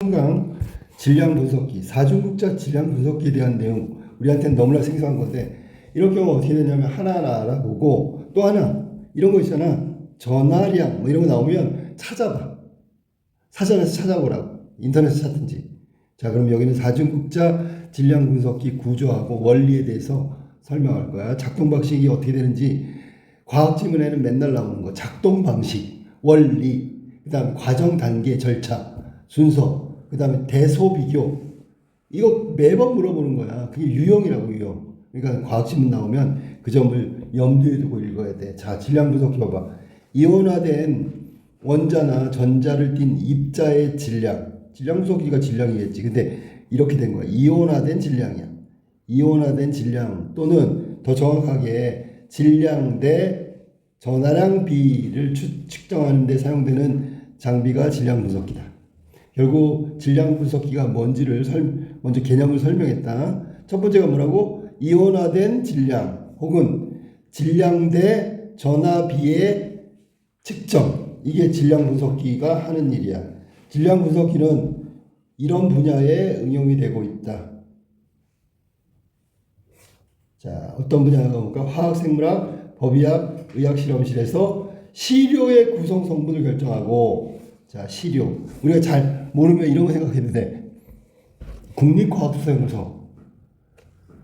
3강 질량 분석기, 사중국자 질량 분석기에 대한 내용, 우리한테는 너무나 생소한 건데, 이럴 경우 어떻게 되냐면 하나하나 알아보고, 또 하나 이런 거 있잖아, 전화량 뭐 이런 거 나오면 찾아봐. 사전에서 찾아보라고, 인터넷에서 찾든지. 자, 그럼 여기는 사중국자 질량 분석기 구조하고 원리에 대해서 설명할 거야. 작동 방식이 어떻게 되는지, 과학 지문에는 맨날 나오는 거, 작동 방식, 원리, 그 다음 과정, 단계, 절차, 순서, 그 다음에 대소, 비교. 이거 매번 물어보는 거야. 그게 유형이라고, 유형. 그러니까 과학지문 나오면 그 점을 염두에 두고 읽어야 돼. 자, 질량 분석해 봐봐. 이온화된 원자나 전자를 띤 입자의 질량. 질량 분석기가 질량이겠지. 근데 이렇게 된 거야. 이온화된 질량이야. 이온화된 질량 또는 더 정확하게 질량 대 전하량 비를 측정하는 데 사용되는 장비가 질량 분석기다. 결국 질량 분석기가 뭔지를 먼저 개념을 설명했다. 첫 번째가 뭐라고? 이온화된 질량 혹은 질량 대 전하비의 측정. 이게 질량 분석기가 하는 일이야. 질량 분석기는 이런 분야에 응용이 되고 있다. 자, 어떤 분야가 볼까? 화학, 생물학, 법의학, 의학실험실에서 시료의 구성 성분을 결정하고, 자, 시료. 우리가 잘 모르면 이런 거 생각해도 돼. 국립과학수사연구소.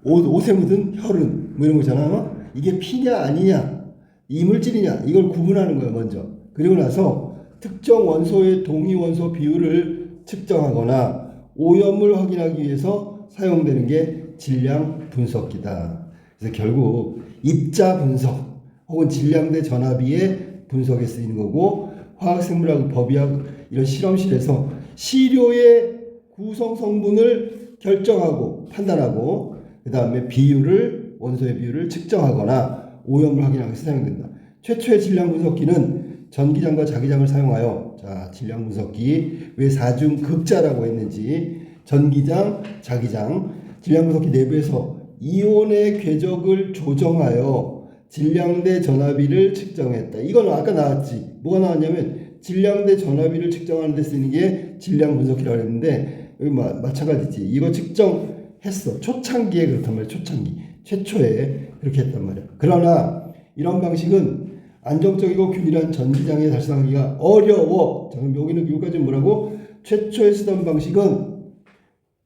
옷에 묻은 혈흔, 뭐 이런 거잖아. 이게 피냐, 아니냐, 이물질이냐, 이걸 구분하는 거야, 먼저. 그리고 나서 특정 원소의 동위 원소 비율을 측정하거나 오염을 확인하기 위해서 사용되는 게 질량 분석기다. 그래서 결국 입자 분석 혹은 질량 대 전하비의 분석에 쓰이는 거고, 화학, 생물학, 법의학 이런 실험실에서 시료의 구성 성분을 결정하고 판단하고, 그 다음에 비율을, 원소의 비율을 측정하거나 오염을 확인하기 위해서 사용된다. 최초의 질량 분석기는 전기장과 자기장을 사용하여, 자, 질량 분석기 왜 사중극자라고 했는지, 전기장, 자기장, 질량 분석기 내부에서 이온의 궤적을 조정하여 질량 대 전하비를 측정했다. 이건 아까 나왔지. 뭐가 나왔냐면 질량 대 전하비를 측정하는 데 쓰는 게 질량 분석기라고 했는데, 여기 마찬가지지. 이거 측정했어. 초창기에 그렇단 말이야. 초창기. 최초에 그렇게 했단 말이야. 그러나 이런 방식은 안정적이고 균일한 전기장에 달성하기가 어려워. 자, 그럼 여기까지 뭐라고? 최초에 쓰던 방식은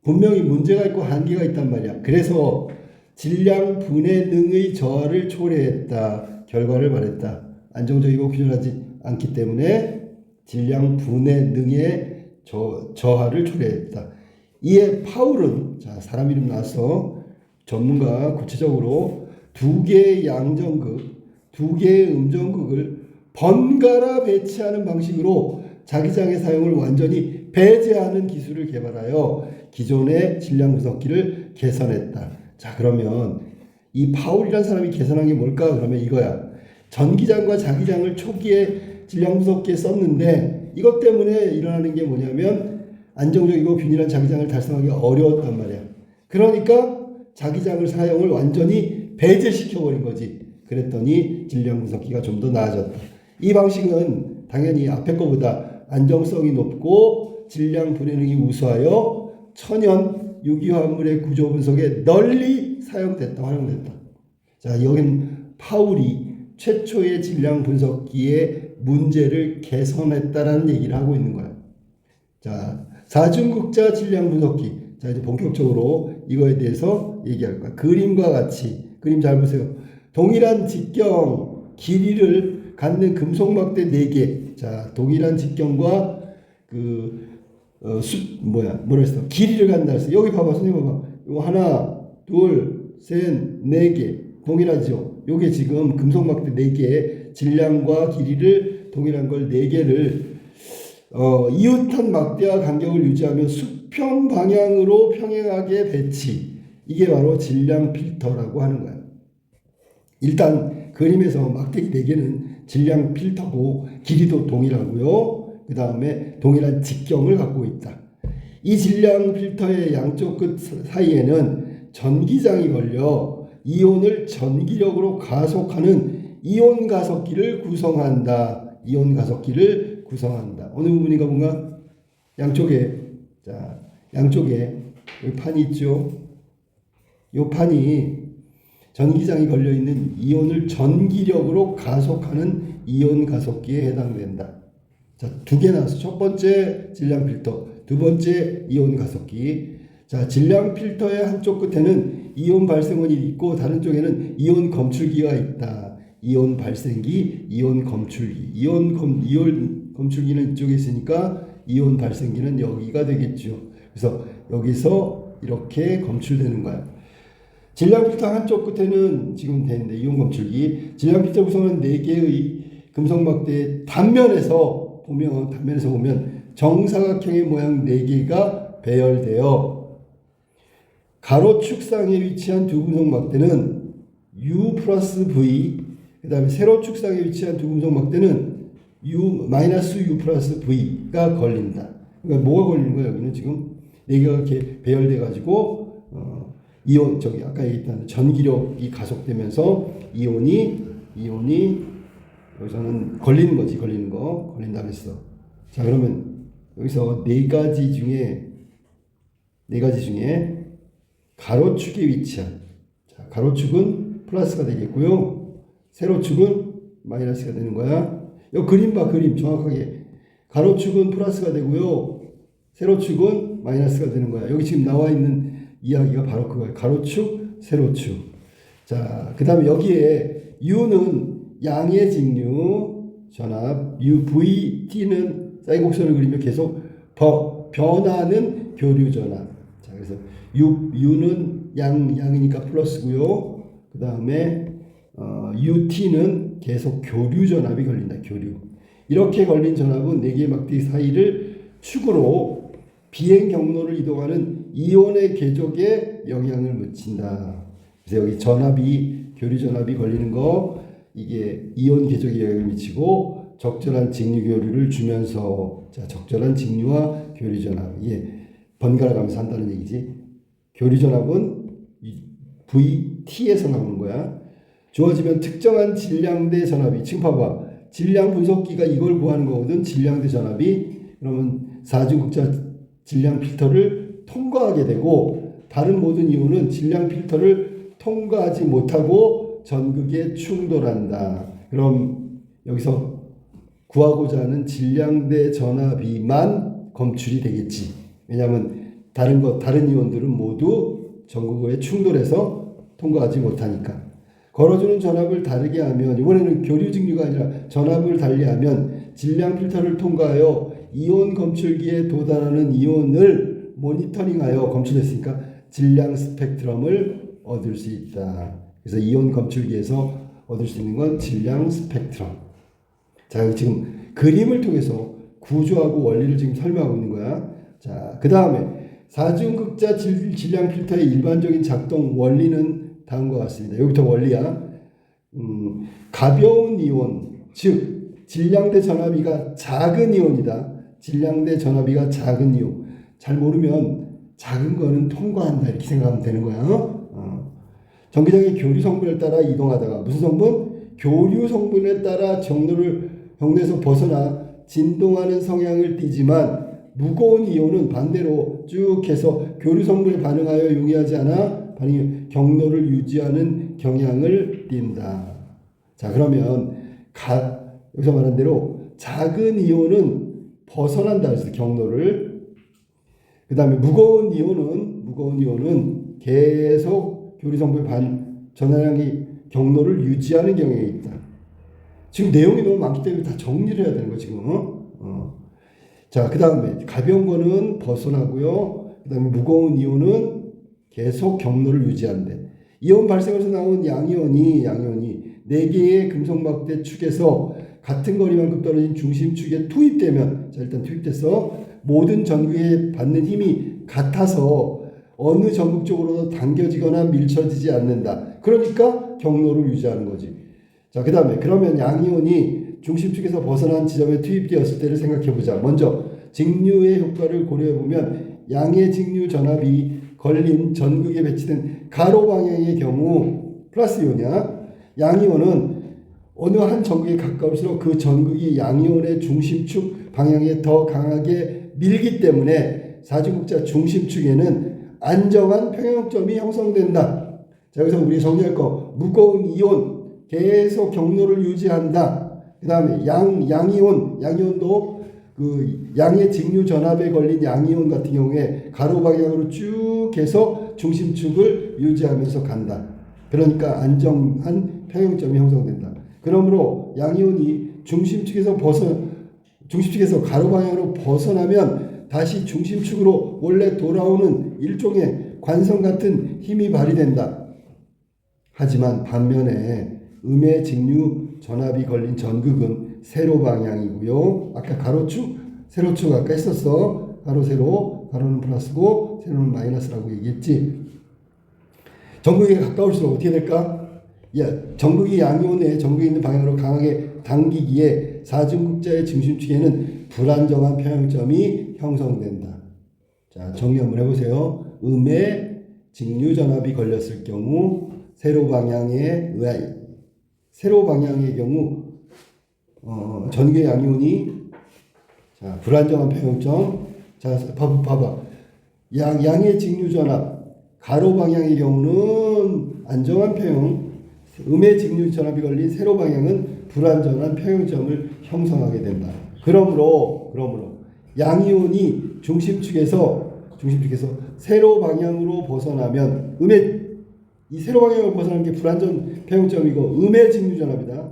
분명히 문제가 있고 한계가 있단 말이야. 그래서 질량 분해 능의 저하를 초래했다. 결과를 말했다. 안정적이고 균일하지 않기 때문에 질량 분해 능의 저하를 초래했다. 이에 파울은, 자, 사람 이름 나왔어. 전문가 구체적으로 두 개의 양전극, 두 개의 음전극을 번갈아 배치하는 방식으로 자기장의 사용을 완전히 배제하는 기술을 개발하여 기존의 질량 분석기를 개선했다. 자, 그러면 이 파울이라는 사람이 개선한 게 뭘까? 그러면 이거야. 전기장과 자기장을 초기에 질량 분석기에 썼는데 이것 때문에 일어나는 게 뭐냐면 안정적이고 균일한 자기장을 달성하기가 어려웠단 말이야. 그러니까 자기장을 사용을 완전히 배제시켜버린 거지. 그랬더니 질량 분석기가 좀 더 나아졌다. 이 방식은 당연히 앞에 거보다 안정성이 높고 질량 분해능이 우수하여 천연 유기화합물의 구조 분석에 널리 사용됐다, 활용됐다. 자, 여긴 파울이 최초의 질량 분석기의 문제를 개선했다라는 얘기를 하고 있는 거야. 자, 사중극자 질량 분석기. 자, 이제 본격적으로 이거에 대해서 얘기할 거야. 그림과 같이, 그림 잘 보세요. 동일한 직경 길이를 갖는 금속막대 4개. 자, 동일한 직경과 뭐라 했어? 길이를 갖는다 했어. 여기 봐봐, 선생님 봐봐. 이거 하나, 둘, 셋, 4개. 동일하죠? 요게 지금 금속막대 4개, 질량과 길이를 동일한 걸 4개를 이웃한 막대와 간격을 유지하며 수평 방향으로 평행하게 배치. 이게 바로 질량 필터라고 하는 거야. 일단 그림에서 막대기 4개는 질량 필터고 길이도 동일하고요. 그 다음에 동일한 직경을 갖고 있다. 이 질량 필터의 양쪽 끝 사이에는 전기장이 걸려 이온을 전기력으로 가속하는 이온 가속기를 구성한다. 이온 가속기를 구성한다. 어느 부분인가 뭔가 양쪽에 자, 양쪽에 여기 판이 있죠. 이 판이 전기장이 걸려 있는 이온을 전기력으로 가속하는 이온 가속기에 해당된다. 자, 두 개 나왔어. 첫 번째 질량 필터, 두 번째 이온 가속기. 자, 질량 필터의 한쪽 끝에는 이온 발생원이 있고 다른 쪽에는 이온 검출기가 있다. 이온 발생기, 이온 검출기. 이온 검출기는 이쪽에 있으니까 이온 발생기는 여기가 되겠죠. 그래서 여기서 이렇게 검출되는 거야. 질량 필터 한쪽 끝에는 지금 되는데 이온 검출기. 질량 필터 구성은 4개의 금속 막대의 단면에서 보면 정사각형의 모양 4개가 배열되어 가로축상에 위치한 두 금속 막대는 U 플러스 V, 그 다음에 세로축상에 위치한 두 금속 막대는 U 플러스 V가 걸린다. 그러니까 뭐가 걸리는 거예요? 여기는 지금 4개가 이렇게 배열돼 가지고 이온 아까 얘기했던 전기력이 가속되면서 이온이 여기서는 걸린다 그랬어. 자, 그러면 여기서 네 가지 중에 가로축에 위치한, 자, 가로축은 플러스가 되겠고요. 세로축은 마이너스가 되는 거야. 이 그림 봐, 그림 정확하게. 가로축은 플러스가 되고요. 세로축은 마이너스가 되는 거야. 여기 지금 나와 있는 이야기가 바로 그거예요. 가로축, 세로축. 자, 그 다음에 여기에 U는 양의 직류 전압, VT는 쌀곡선을 그리면 계속 변하는 교류 전압. 자, 그래서 U는 양이니까 플러스고요. 그 다음에 UT는 계속 교류 전압이 걸린다. 교류. 이렇게 걸린 전압은 4개의 막대 사이를 축으로 비행 경로를 이동하는 이온의 궤적에 영향을 미친다. 그래서 여기 교류 전압이 걸리는 거, 이게 이온 궤적에 영향을 미치고 적절한 직류 교류를 주면서, 자, 적절한 직류와 교류 전압, 이게 번갈아 가면서 한다는 얘기지. 교류 전압은 VT에서 나오는 거야. 주어지면 특정한 질량대 전압이, 지금 봐봐, 질량 분석기가 이걸 구하는 거거든. 질량대 전압이. 그러면 사중극자 질량 필터를 통과하게 되고 다른 모든 이온은 질량 필터를 통과하지 못하고 전극에 충돌한다. 그럼 여기서 구하고자 하는 질량대 전압이만 검출이 되겠지. 왜냐하면 다른 이온들은 모두 전극에 충돌해서 통과하지 못하니까. 걸어주는 전압을 다르게 하면, 이번에는 교류 직류가 아니라 전압을 달리하면 질량 필터를 통과하여 이온 검출기에 도달하는 이온을 모니터링하여 검출했으니까 질량 스펙트럼을 얻을 수 있다. 그래서 이온 검출기에서 얻을 수 있는 건 질량 스펙트럼. 자, 지금 그림을 통해서 구조하고 원리를 지금 설명하고 있는 거야. 자, 그 다음에 사중극자 질량 필터의 일반적인 작동 원리는 다음과 같습니다. 여기부터 원리야. 가벼운 이온, 즉 질량대 전압이가 작은 이온이다. 질량대 전압이가 작은 이온. 잘 모르면 작은 거는 통과한다 이렇게 생각하면 되는 거야. 전기장의 교류 성분에 따라 이동하다가 무슨 성분? 교류 성분에 따라 경로에서 벗어나 진동하는 성향을 띠지만 무거운 이온은 반대로 쭉 해서 교류 성분에 반응하여 용이하지 않아 경로를 유지하는 경향을 띈다. 자, 그러면 여기서 말한 대로 작은 이온은 벗어난다. 그래서 경로를. 그 다음에 무거운 이온은 계속 교류 성분의 전하량이 경로를 유지하는 경향이 있다. 지금 내용이 너무 많기 때문에 다 정리를 해야 되는 거 지금. 자, 그 다음에 가벼운 거는 벗어나고요. 그 다음에 무거운 이온은 계속 경로를 유지한대. 이온 발생에서 나온 양이온이 4개의 금속막대 축에서 같은 거리만큼 떨어진 중심축에 투입되면, 자, 일단 투입돼서 모든 전극에 받는 힘이 같아서 어느 전극 쪽으로도 당겨지거나 밀쳐지지 않는다. 그러니까 경로를 유지하는 거지. 자, 그 다음에 그러면 양이온이 중심축에서 벗어난 지점에 투입되었을 때를 생각해보자. 먼저 직류의 효과를 고려해보면 양의 직류 전압이 걸린 전극에 배치된 가로 방향의 경우 플러스 이온이야. 양이온은 어느 한 전극에 가까울수록 그 전극이 양이온의 중심축 방향에 더 강하게 밀기 때문에 사중극자 중심축에는 안정한 평형점이 형성된다. 자, 여기서 우리 정리할 거 무거운 이온 계속 경로를 유지한다. 그 다음에 양이온도 그 양의 직류 전압에 걸린 양이온 같은 경우에 가로 방향으로 쭉 해서 중심축을 유지하면서 간다. 그러니까 안정한 평형점이 형성된다. 그러므로 양이온이 중심축에서 가로 방향으로 벗어나면 다시 중심축으로 원래 돌아오는 일종의 관성 같은 힘이 발휘된다. 하지만 반면에 음의 직류 전압이 걸린 전극은 세로 방향이고요. 아까 가로축, 세로축 아까 했었어. 가로, 세로, 가로는 플러스고 세로는 마이너스라고 얘기했지. 전극에 가까울수록 어떻게 될까? 전극이 양이온에 전극이 있는 방향으로 강하게 당기기에 사중극자의 중심축에는 불안정한 평형점이 형성된다. 자, 정리 한번 해보세요. 음의 직류 전압이 걸렸을 경우 세로 방향의 경우 전극의 양이온이 자, 불안정한 평형점. 자, 봐봐. 양의 직류 전압 가로 방향의 경우는 안정한 평형, 음의 직류 전압이 걸린 세로 방향은 불안정한 평형점을 형성하게 된다. 그러므로 양이온이 중심축에서 세로 방향으로 벗어나면 이 세로 방향으로 벗어나는 게 불안전 평형점이고 음의 직류 전압이다.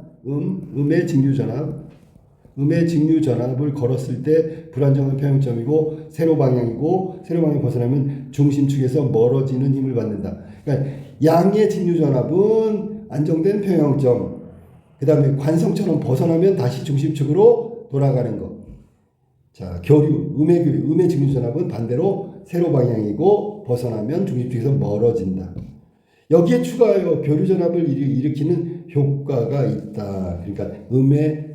음의 직류 전압을 걸었을 때 불안정한 평형점이고 세로 방향이고 세로 방향 벗어나면 중심축에서 멀어지는 힘을 받는다. 그러니까 양의 직류 전압은 안정된 평형점. 그 다음에 관성처럼 벗어나면 다시 중심축으로 돌아가는 것. 자, 음의 직류 전압은 반대로 세로 방향이고 벗어나면 중심축에서 멀어진다. 여기에 추가하여 교류 전압을 일으키는 효과가 있다. 그러니까 음의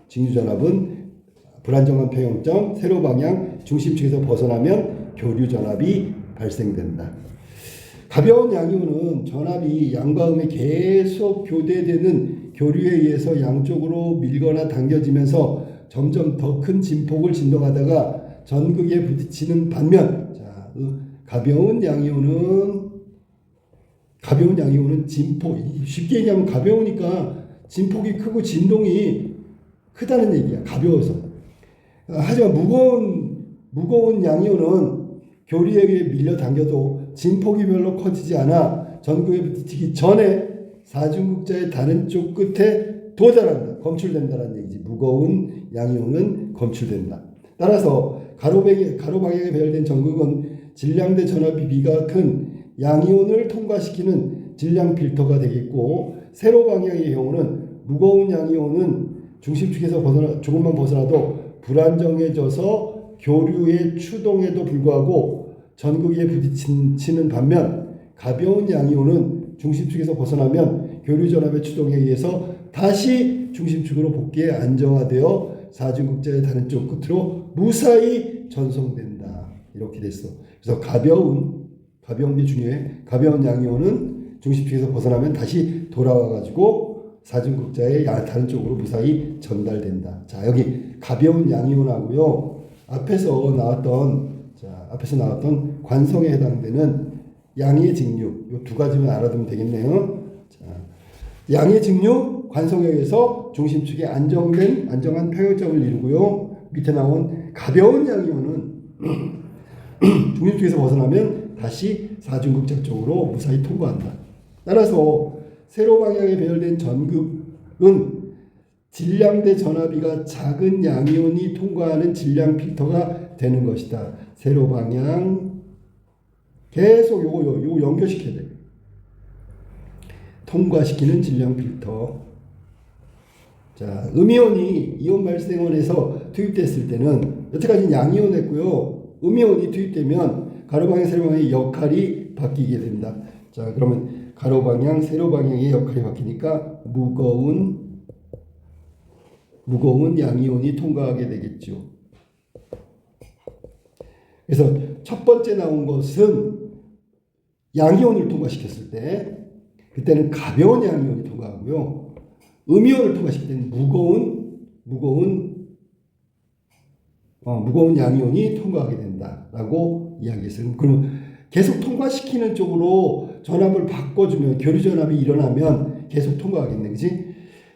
직류 전압은 불안정한 평형점, 세로 방향, 중심축에서 벗어나면 교류 전압이 발생된다. 가벼운 양이온은 전압이 양과 음에 계속 교대되는 교류에 의해서 양쪽으로 밀거나 당겨지면서 점점 더 큰 진폭을 진동하다가 전극에 부딪히는 반면, 자, 가벼운 양이온은 진폭, 쉽게 얘기하면 가벼우니까 진폭이 크고 진동이 크다는 얘기야. 가벼워서. 하지만 무거운 양이온은 교류에 의해 밀려 당겨도 진폭이 별로 커지지 않아 전극에 부딪히기 전에 사중극자의 다른 쪽 끝에 도달한다. 검출된다는 얘기지. 무거운 양이온은 검출된다. 따라서 가로 방향에 배열된 전극은 질량대 전압이 비가 큰 양이온을 통과시키는 질량 필터가 되겠고, 세로 방향의 경우는 무거운 양이온은 중심축에서 조금만 벗어나도 불안정해져서 교류의 추동에도 불구하고 전극에 부딪히는 반면, 가벼운 양이온은 중심축에서 벗어나면 교류 전압의 추동에 의해서 다시 중심축으로 복귀해 안정화되어 사중극자의 다른 쪽 끝으로 무사히 전송된다. 이렇게 됐어. 그래서 가벼운 게 중요해. 가벼운 양이온은 중심축에서 벗어나면 다시 돌아와가지고 사중극자의 다른 쪽으로 무사히 전달된다. 자, 여기 가벼운 양이온하고요. 앞에서 나왔던 관성에 해당되는 양의 직류, 이 두 가지만 알아두면 되겠네요. 자, 양의 직류, 관성에 의해서 중심축에 안정한 평형점을 이루고요. 밑에 나온 가벼운 양이온은 중심축에서 벗어나면 다시 사중극자 쪽으로 무사히 통과한다. 따라서 세로 방향에 배열된 전극은 질량대 전압이가 작은 양이온이 통과하는 질량 필터가 되는 것이다. 세로 방향 계속 요거 연결시켜야 돼. 통과시키는 질량 필터. 자, 음이온이 이온 발생원에서 투입됐을 때는 여태까지는 양이온 했고요. 음이온이 투입되면 가로방향, 세로방향의 역할이 바뀌게 된다. 자, 그러면 가로방향, 세로방향의 역할이 바뀌니까 무거운 양이온이 통과하게 되겠죠. 그래서 첫 번째 나온 것은 양이온을 통과시켰을 때, 그때는 가벼운 양이온이 통과하고요. 음이온을 통과시킬 때는 무거운 양이온이 통과하게 된다. 된다라고 이야기했어요. 그러면 계속 통과시키는 쪽으로 전압을 바꿔주면 교류 전압이 일어나면 계속 통과하겠네, 그지?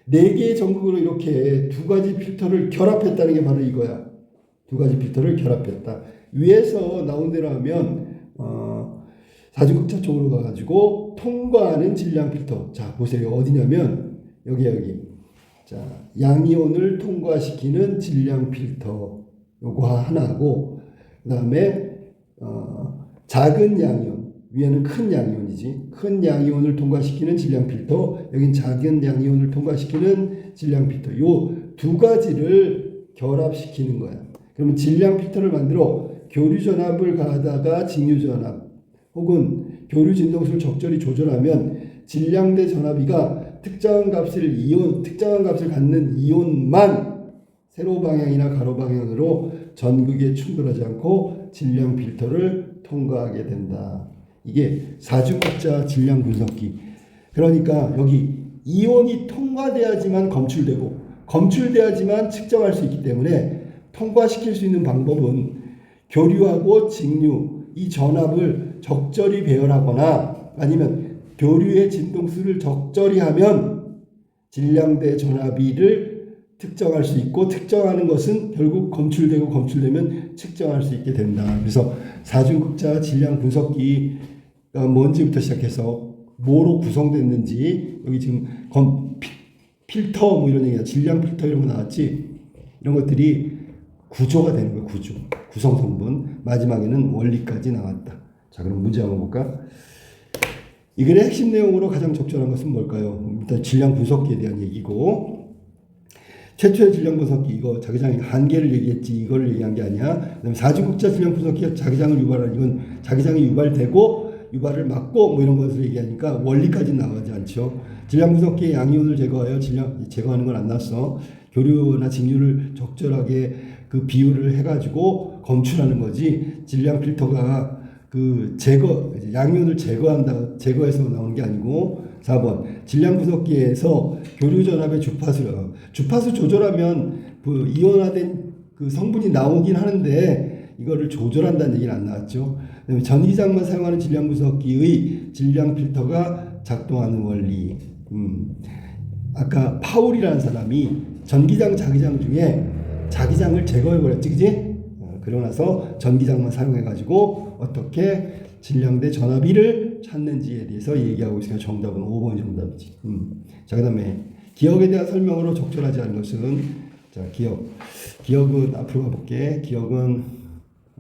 4개의 전극으로 이렇게 2가지 필터를 결합했다는 게 바로 이거야. 2가지 필터를 결합했다. 위에서 나온 대로 하면 사중극자 쪽으로 가가지고 통과하는 질량 필터. 자, 보세요. 어디냐면 여기. 자, 양이온을 통과시키는 질량 필터. 요거 하나하고 그다음에 작은 양이온. 위에는 큰 양이온이지. 큰 양이온을 통과시키는 질량 필터. 여긴 작은 양이온을 통과시키는 질량 필터. 요 2가지를 결합시키는 거야. 그러면 질량 필터를 만들어 교류 전압을 가하다가 직류 전압 혹은 교류 진동수를 적절히 조절하면 질량대 전압이가 특정한 값을 갖는 이온만 세로 방향이나 가로 방향으로 전극에 충돌하지 않고 질량 필터를 통과하게 된다. 이게 사중극자 질량 분석기. 그러니까 여기 이온이 통과돼야지만 검출되고 검출돼야지만 측정할 수 있기 때문에 통과시킬 수 있는 방법은 교류하고 직류 이 전압을 적절히 배열하거나 아니면 교류의 진동수를 적절히 하면 질량대 전압이를 특정할 수 있고 특정하는 것은 결국 검출되고 검출되면 측정할 수 있게 된다. 그래서 사중극자 질량 분석기가 뭔지부터 시작해서 뭐로 구성됐는지 여기 지금 필터 뭐 이런 얘기야. 질량 필터 이런 거 나왔지. 이런 것들이 구조가 되는 거예요. 구성 성분. 마지막에는 원리까지 나왔다. 자, 그럼 문제 한번 볼까? 이 글의 핵심 내용으로 가장 적절한 것은 뭘까요? 일단 질량 분석기에 대한 얘기고 최초의 질량 분석기 이거 자기장의 한계를 얘기했지 이걸 얘기한 게 아니야. 그다음에 사중극자 질량 분석기가 자기장을 유발하는 이건 자기장이 유발되고 유발을 막고 뭐 이런 것을 얘기하니까 원리까지 나오지 않죠. 질량 분석기의 양이온을 제거하여 제거하는 건 안 나왔어. 교류나 직류를 적절하게 그 비율을 해가지고 검출하는 거지. 질량 필터가 그 양이온을 제거해서 나오는 게 아니고. 4번 질량 분석기에서 교류 전압의 주파수 조절하면 그 이온화된 그 성분이 나오긴 하는데 이거를 조절한다는 얘기는 안 나왔죠. 그다음에 전기장만 사용하는 질량 분석기의 질량 필터가 작동하는 원리. 아까 파울이라는 사람이 전기장 자기장 중에 자기장을 제거해버렸지, 그지? 그러고 나서 전기장만 사용해가지고 어떻게 질량대 전압이를 찾는지에 대해서 얘기하고 있으니까 정답은 5번이 정답이지. 자, 그 다음에 기억에 대한 설명으로 적절하지 않은 것은, 자, 기억은 앞으로 가볼게. 기억은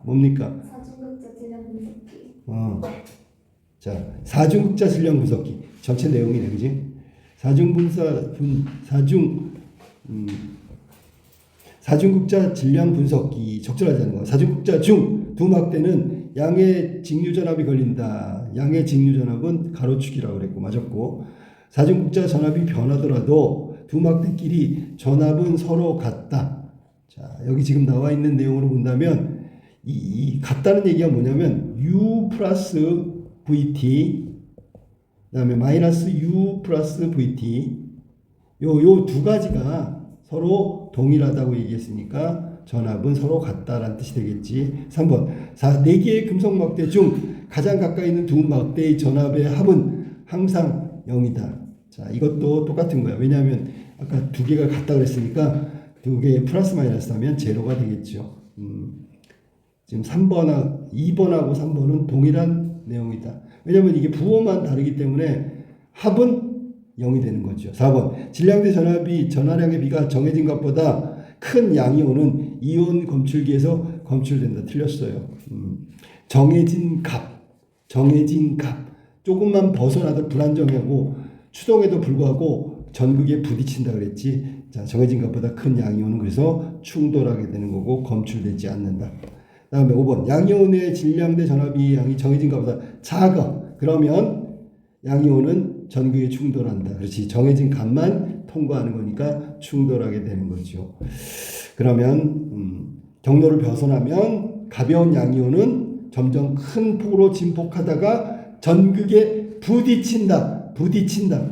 뭡니까? 사중극자 질량 분석기. 자, 사중극자 질량 분석기. 전체 내용이네, 그지? 사중극자 질량 분석기 적절하지 않은 거. 사중극자 중 두 막대는 양의 직류 전압이 걸린다. 양의 직류 전압은 가로축이라고 그랬고 맞았고 사중극자 전압이 변하더라도 두 막대끼리 전압은 서로 같다. 자, 여기 지금 나와 있는 내용으로 본다면 이 같다는 얘기가 뭐냐면 U 플러스 VT 그다음에 마이너스 U 플러스 VT 요 두 가지가 서로 동일하다고 얘기했으니까 전압은 서로 같다라는 뜻이 되겠지. 3번 4개의 금속 막대 중 가장 가까이 있는 두 막대의 전압의 합은 항상 0이다. 자, 이것도 똑같은 거야. 왜냐하면 아까 두 개가 같다 그랬으니까 두 개의 플러스 마이너스 하면 제로가 되겠죠. 지금 2번하고 3번은 동일한 내용이다. 왜냐하면 이게 부호만 다르기 때문에 합은 0이 되는 거죠. 4번 질량대 전압이 전하량의 비가 정해진 것보다 큰 양이 오는 이온 검출기에서 검출된다. 틀렸어요. 정해진 값 조금만 벗어나도 불안정하고 추동에도 불구하고 전극에 부딪힌다 그랬지. 자, 정해진 값보다 큰 양이온은 그래서 충돌하게 되는 거고 검출되지 않는다. 다음에 5번 양이온의 질량대 전압이 양이 정해진 값보다 작아. 그러면 양이온은 전극에 충돌한다. 그렇지. 정해진 값만 통과하는 거니까 충돌하게 되는 거죠. 그러면 경로를 벗어나면 가벼운 양이온은 점점 큰 폭으로 진폭하다가 전극에 부딪힌다.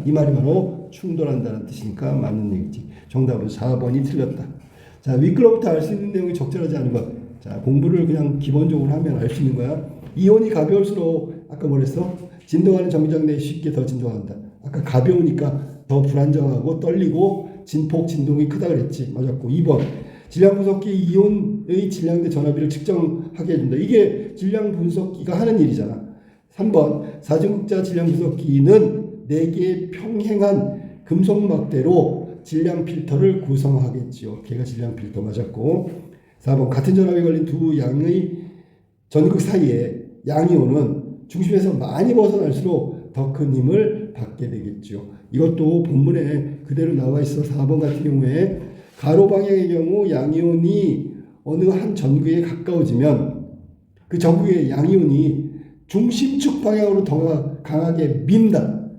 이 말이 바로 충돌한다는 뜻이니까 맞는 얘기지. 정답은 4번이 틀렸다. 자, 윗글로부터 알 수 있는 내용이 적절하지 않은 것. 자, 공부를 그냥 기본적으로 하면 알 수 있는 거야. 이온이 가벼울수록 아까 뭐랬어? 진동하는 전기장 내에 쉽게 더 진동한다. 아까 가벼우니까 더 불안정하고 떨리고 진폭 진동이 크다 그랬지. 맞았고. 2번 질량 분석기 이온의 질량대 전압비를 측정하게 해준다. 이게 질량 분석기가 하는 일이잖아. 3번 사중극자 질량 분석기는 4개의 평행한 금속 막대로 질량 필터를 구성하겠지요. 걔가 질량 필터 맞았고. 4번 같은 전압이 걸린 두 양의 전극 사이에 양이온은 중심에서 많이 벗어날수록 더 큰 힘을 받게 되겠죠. 이것도 본문에 그대로 나와 있어. 4번 같은 경우에 가로 방향의 경우 양이온이 어느 한 전극에 가까워지면 그 전극의 양이온이 중심축 방향으로 더 강하게 민다.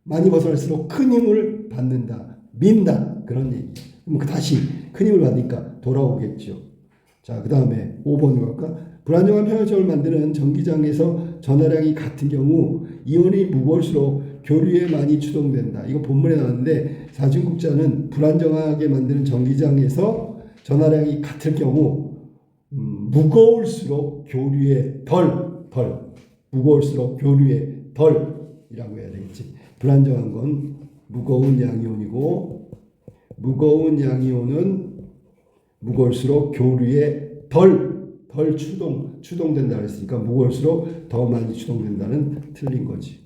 많이 벗어날수록 큰 힘을 받는다. 민다. 그런 얘기. 그럼 다시 큰 힘을 받으니까 돌아오겠죠. 자, 그 다음에 5번으로 갈까? 불안정한 평형점을 만드는 전기장에서 전하량이 같은 경우 이온이 무거울수록 교류에 많이 추동된다. 이거 본문에 나왔는데 사중극자는 불안정하게 만드는 전기장에서 전하량이 같을 경우 무거울수록 교류에 무거울수록 교류에 덜이라고 해야 되겠지. 불안정한 건 무거운 양이온이고 무거운 양이온은 무거울수록 교류에 덜 추동된다 그랬으니까 무거울수록 더 많이 추동된다는 틀린 거지.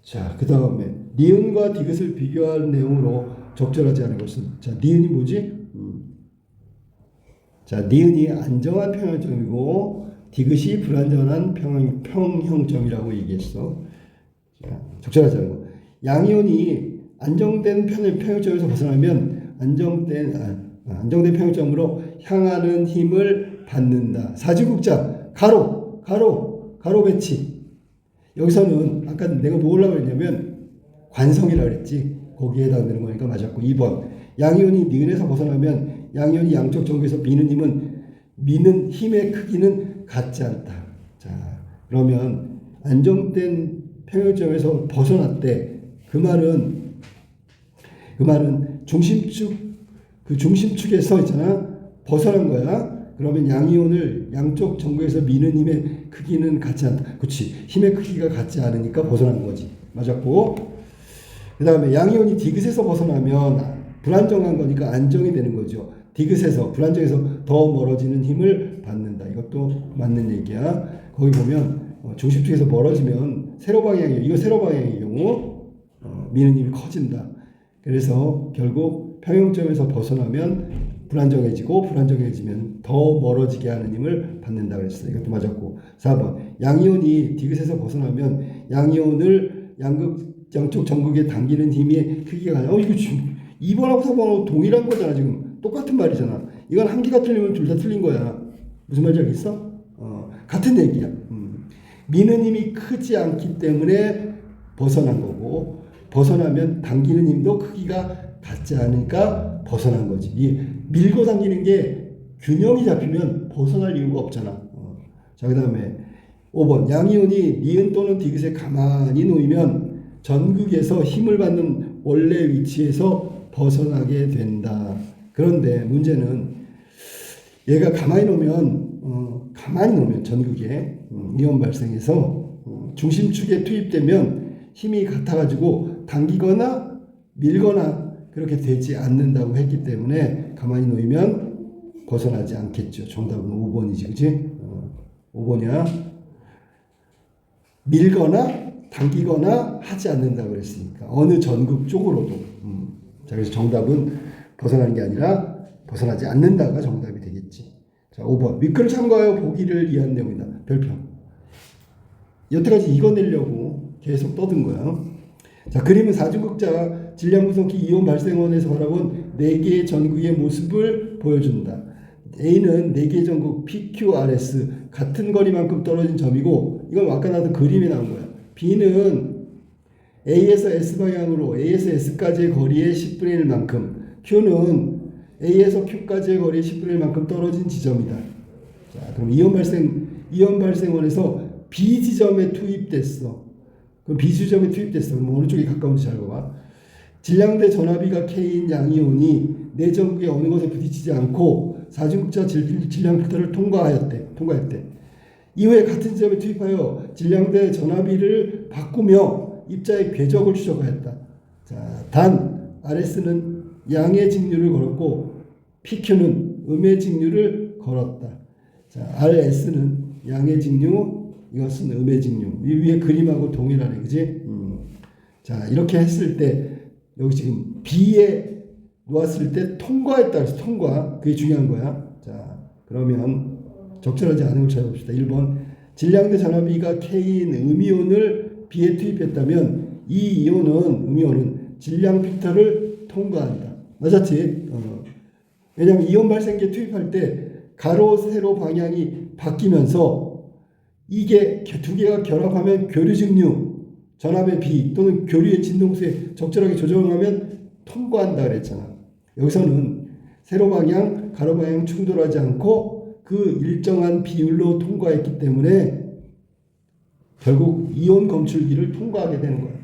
자, 그 다음에 니은과 디귿을 비교할 내용으로 적절하지 않은 것은 자, 니은이 뭐지? 자, 니은이 안정한 평형점이고 디귿이 불안정한 평형점이라고 얘기했어. 자, 적절하지 않은 거. 양이온이 안정된 평형점에서 벗어나면 안정된 평형점으로 향하는 힘을 받는다. 사중극자 가로 배치. 여기서는 아까 내가 뭐라고 했냐면 관성이라고 그랬지. 거기에 해당되는 거니까 맞았고. 2번 양이온이 니은에서 벗어나면 양이온이 양쪽 전구에서 미는 힘의 크기는 같지 않다. 자, 그러면 안정된 평형점에서 벗어났대. 그 말은 중심축에서 있잖아. 벗어난 거야. 그러면 양이온을 양쪽 전구에서 미는 힘의 크기는 같지 않다. 그렇지. 힘의 크기가 같지 않으니까 벗어난 거지. 맞았고. 그 다음에 양이온이 디귿에서 벗어나면 불안정한 거니까 안정이 되는 거죠. 디귿에서 불안정해서 더 멀어지는 힘을 받는다. 이것도 맞는 얘기야. 거기 보면 중심축에서 멀어지면 세로 방향의 경우 미는 힘이 커진다. 그래서 결국 평형점에서 벗어나면 불안정해지면 더 멀어지게 하는 힘을 받는다 그랬어요. 이것도 맞았고. 4번 양이온이 디귿에서 벗어나면 양이온을 양쪽 전극에 당기는 힘의 크기가 이거 지금 2번하고 4번하고 동일한 거잖아. 지금 똑같은 말이잖아. 이건 한 개가 틀리면 둘 다 틀린 거야. 무슨 말인지 알겠어? 같은 얘기야. 미는 힘이 크지 않기 때문에 벗어난 거고 벗어나면 당기는 힘도 크기가 같지 않으니까 벗어난 거지. 이 밀고 당기는 게 균형이 잡히면 벗어날 이유가 없잖아. 자, 그 다음에 5번 양이온이 니은 또는 디귿에 가만히 놓이면 전극에서 힘을 받는 원래 위치에서 벗어나게 된다. 그런데 문제는 얘가 가만히 놓으면 전극에 이온 발생해서 중심축에 투입되면 힘이 같아가지고 당기거나 밀거나 그렇게 되지 않는다고 했기 때문에 가만히 놓이면 벗어나지 않겠죠. 정답은 5번이지, 그치? 5번이야. 밀거나 당기거나 하지 않는다고 그랬으니까 어느 전극 쪽으로도. 자, 그래서 정답은 벗어나는 게 아니라 벗어나지 않는다가 정답이 되겠지. 자, 5번 윗글을 참고하여 보기를 위한 내용이다. 별표. 여태까지 이거 내려고 계속 떠든 거야. 자, 그림은 사중극자가 질량 분석기 이온 발생원에서 바라본 4개의 전극의 모습을 보여준다. A는 4개의 전극 PQRS 같은 거리만큼 떨어진 점이고 이건 아까 나왔던 그림에 나온 거야. B는 A에서 S방향으로 A에서 S까지의 거리의 10분의 1만큼 Q는 A에서 Q까지의 거리의 10분의 1만큼 떨어진 지점이다. 자, 그럼 이온 발생원에서 B 지점에 투입됐어. 그럼 B 지점에 투입됐어. 그럼 어느 쪽에 가까운지 잘 봐봐. 질량대 전압비가 K인 양이온이 내 전극에 어느 것에 부딪히지 않고 사중급자 질량 필터를 통과했대. 이후에 같은 지점에 투입하여 질량대 전압비를 바꾸며 입자의 궤적을 추적하였다. 자, 단 RS는 양의 직류를 걸었고 PQ는 음의 직류를 걸었다. 자, RS는 양의 직류, 이것은 음의 직류. 이 위에 그림하고 동일하네, 그지? 자, 이렇게 했을 때 여기 지금 B에 놓았을 때 통과했다. 그래서 통과, 그게 중요한 거야. 자, 그러면 적절하지 않은 걸 찾아봅시다. 1번 질량대 전압비가 K인 음이온을 B에 투입했다면 이 음이온은 질량 필터를 통과한다. 맞았지? 왜냐하면 이온 발생기에 투입할 때 가로 세로 방향이 바뀌면서 이게 두 개가 결합하면 교류 직류 전압의 비 또는 교류의 진동수에 적절하게 조정하면 통과한다 그랬잖아. 여기서는 세로 방향, 가로 방향 충돌하지 않고 그 일정한 비율로 통과했기 때문에 결국 이온 검출기를 통과하게 되는 거야.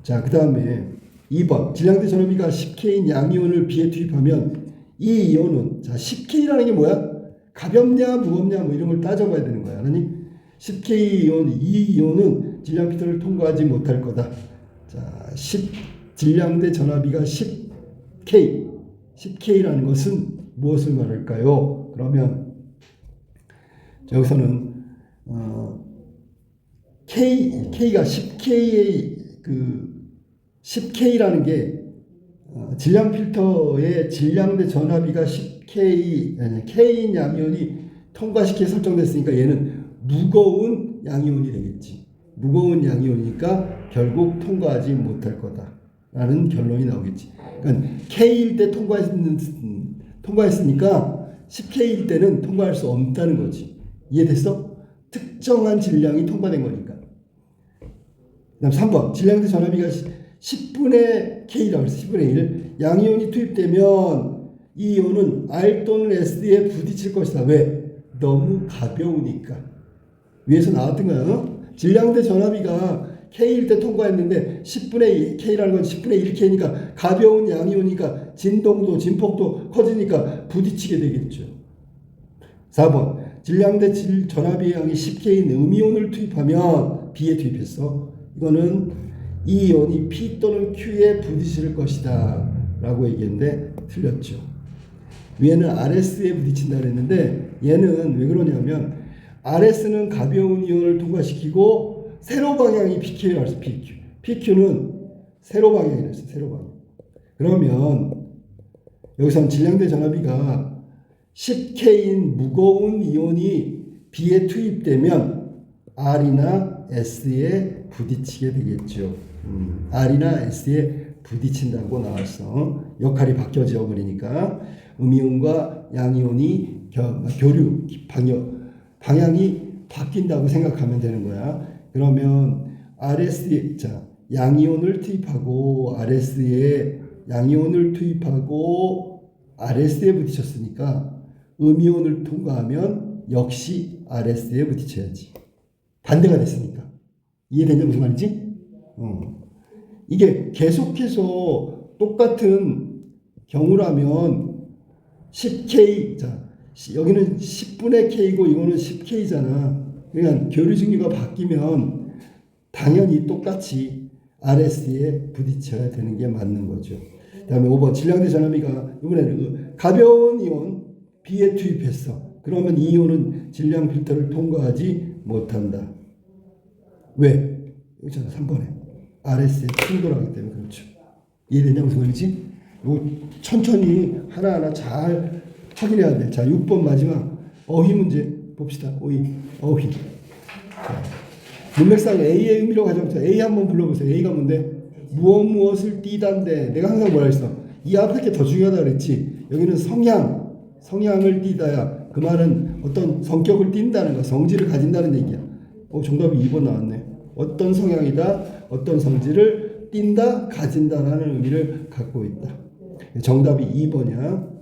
자, 그 다음에 2번 질량대 전압비가 10K인 양이온을 B에 투입하면 이 이온은 자 10K라는 게 뭐야? 가볍냐 무겁냐 뭐 이런 걸 따져봐야 되는 거야. 아니 10K 이온 이 이온은 질량 필터를 통과하지 못할 거다. 자, 질량대 전압비가 10K라는 것은 무엇을 말할까요? 그러면 여기서는 K가 10K의 그 10K라는 게 질량 필터의 질량대 전압비가 10K K인 양이온이 통과시키게 설정됐으니까 얘는 무거운 양이온이 되겠지. 무거운 양이온이니까 결국 통과하지 못할 거다라는 결론이 나오겠지. 그러니까 K일 때 통과했으니까 10K일 때는 통과할 수 없다는 거지. 이해됐어? 특정한 질량이 통과된 거니까. 그다음 3번 질량대 전압비가 10분의 K라고 해서 10분의 1 양이온이 투입되면 이 이온은 R 또는 S에 부딪힐 것이다. 왜? 너무 가벼우니까. 위에서 나왔던 거야. 질량대 전압비가 K일 때 통과했는데 10분의 K라는 건 10분의 1K니까 가벼운 양이오니까 진동도 진폭도 커지니까 부딪히게 되겠죠. 4번 질량대 전압비의 양이 10K인 음이온을 투입하면 B에 투입했어. 이거는 이 이온이 P 또는 Q에 부딪힐 것이다 라고 얘기했는데 틀렸죠. 위에는 RS에 부딪힌다 그랬는데 얘는 왜 그러냐면 RS는 가벼운 이온을 통과시키고 세로 방향이 PQ라고 해서 PQ는 세로 방향이랬어. 세로 방향. 그러면 여기서는 질량대 전압비가 10K인 무거운 이온이 B에 투입되면 R이나 S에 부딪히게 되겠죠. R이나 S에 부딪힌다고 나왔어. 역할이 바뀌어져 버리니까 음이온과 양이온이 교류 방향이 바뀐다고 생각하면 되는 거야. 그러면 RS에 양이온을 투입하고 RS에 부딪혔으니까 음이온을 통과하면 역시 RS에 부딪혀야지. 반대가 됐으니까. 이해되냐 무슨 말인지? 이게 계속해서 똑같은 경우라면 10K 여기는 10분의 K고 이거는 10K잖아. 그러니까 교류 직류가 바뀌면 당연히 똑같이 RS에 부딪혀야 되는 게 맞는 거죠. 그 다음에 5번 질량대 전압비가 이번에는 가벼운 이온 B에 투입했어. 그러면 이 이온은 질량 필터를 통과하지 못한다. 왜? 여기잖아 3번에 RS에 충돌하기 때문에 그렇죠. 이해되냐 무슨 말이지? 이거 천천히 하나하나 잘 확인해야 돼. 자 6번 마지막 어휘 문제 봅시다. 어휘. 자, 문맥상 A의 의미로 가져보자. A 한번 불러보세요. A가 뭔데? 무엇을 띠다인데 내가 항상 뭐라 했어? 이 앞에 게 더 중요하다 그랬지. 여기는 성향을 띠다야. 그 말은 어떤 성격을 띈다는 거, 성질을 가진다는 얘기야. 정답이 2번 나왔네. 어떤 성향이다, 어떤 성질을 띈다, 가진다라는 의미를 갖고 있다. 정답이 2번이야.